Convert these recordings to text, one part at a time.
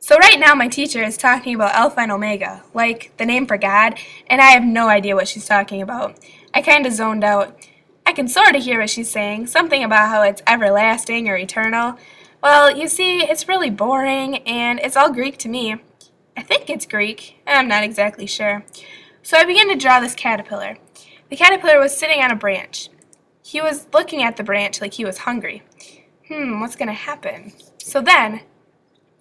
So right now my teacher is talking about Alpha and Omega, like the name for God, and I have no idea what she's talking about. I kind of zoned out. I can sort of hear what she's saying, something about how it's everlasting or eternal. Well, you see, it's really boring, and it's all Greek to me. I think it's Greek. I'm not exactly sure. So I began to draw this caterpillar. The caterpillar was sitting on a branch. He was looking at the branch like he was hungry. What's going to happen? So then,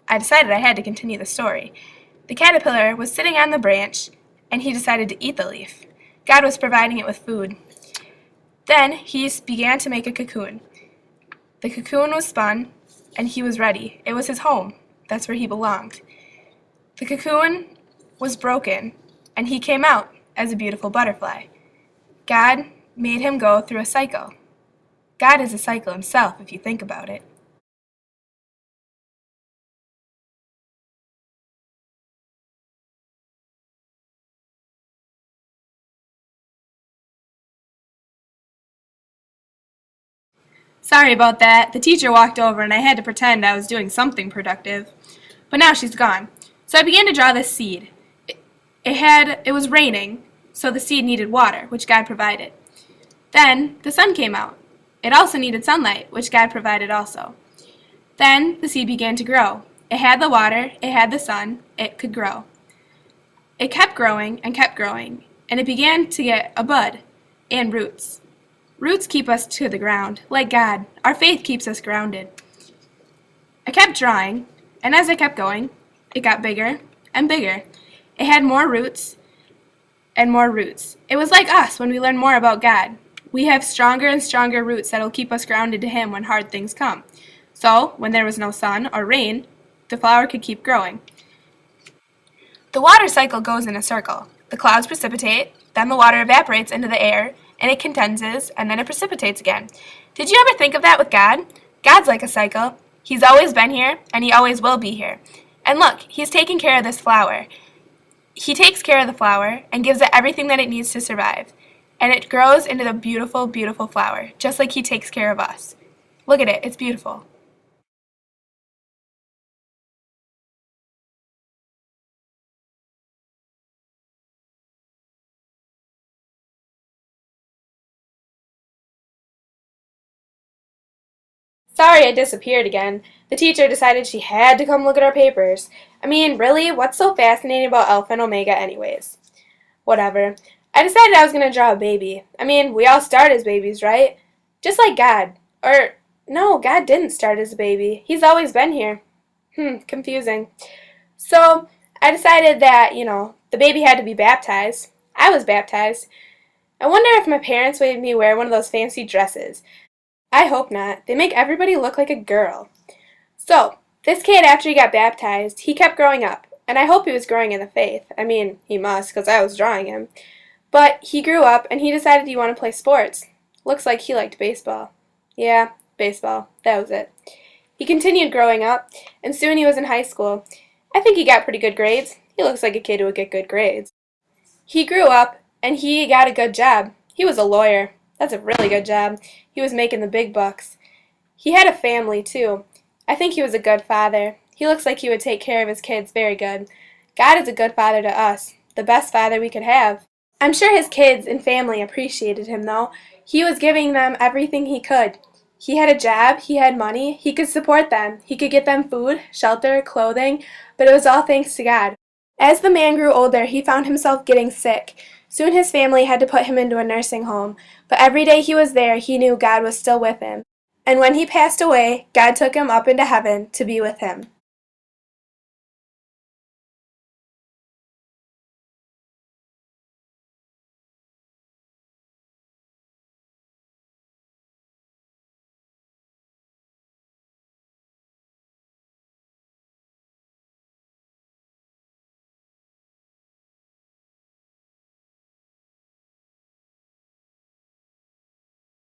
I decided I had to continue the story. The caterpillar was sitting on the branch, and he decided to eat the leaf. God was providing it with food. Then he began to make a cocoon. The cocoon was spun, and he was ready. It was his home. That's where he belonged. The cocoon was broken, and he came out as a beautiful butterfly. God made him go through a cycle. God is a cycle himself, if you think about it. Sorry about that. The teacher walked over and I had to pretend I was doing something productive. But now she's gone. So I began to draw this seed. It was raining, so the seed needed water, which God provided. Then the sun came out. It also needed sunlight, which God provided also. Then the seed began to grow. It had the water, it had the sun, it could grow. It kept growing, and it began to get a bud and roots. Roots keep us to the ground, like God. Our faith keeps us grounded. I kept drawing, and as I kept going, it got bigger and bigger. It had more roots and more roots. It was like us when we learn more about God. We have stronger and stronger roots that will keep us grounded to Him when hard things come. So, when there was no sun or rain, the flower could keep growing. The water cycle goes in a circle. The clouds precipitate, then the water evaporates into the air, and it condenses, and then it precipitates again. Did you ever think of that with God? God's like a cycle. He's always been here, and He always will be here. And look, He's taking care of this flower. He takes care of the flower and gives it everything that it needs to survive. And it grows into the beautiful, beautiful flower, just like He takes care of us. Look at it, it's beautiful. Sorry I disappeared again. The teacher decided she had to come look at our papers. I mean, really, what's so fascinating about Alpha and Omega anyways? Whatever. I decided I was going to draw a baby. I mean, we all start as babies, right? Just like God. Or, no, God didn't start as a baby. He's always been here. Confusing. So, I decided that, the baby had to be baptized. I was baptized. I wonder if my parents made me wear one of those fancy dresses. I hope not. They make everybody look like a girl. So, this kid, after he got baptized, he kept growing up. And I hope he was growing in the faith. I mean, he must, because I was drawing him. But he grew up, and he decided he wanted to play sports. Looks like he liked baseball. Yeah, baseball. That was it. He continued growing up, and soon he was in high school. I think he got pretty good grades. He looks like a kid who would get good grades. He grew up, and he got a good job. He was a lawyer. That's a really good job. He was making the big bucks. He had a family, too. I think he was a good father. He looks like he would take care of his kids very good. God is a good father to us, the best father we could have. I'm sure his kids and family appreciated him, though. He was giving them everything he could. He had a job, he had money, he could support them, he could get them food, shelter, clothing, but it was all thanks to God. As the man grew older, he found himself getting sick. Soon his family had to put him into a nursing home, but every day he was there, he knew God was still with him. And when he passed away, God took him up into heaven to be with him.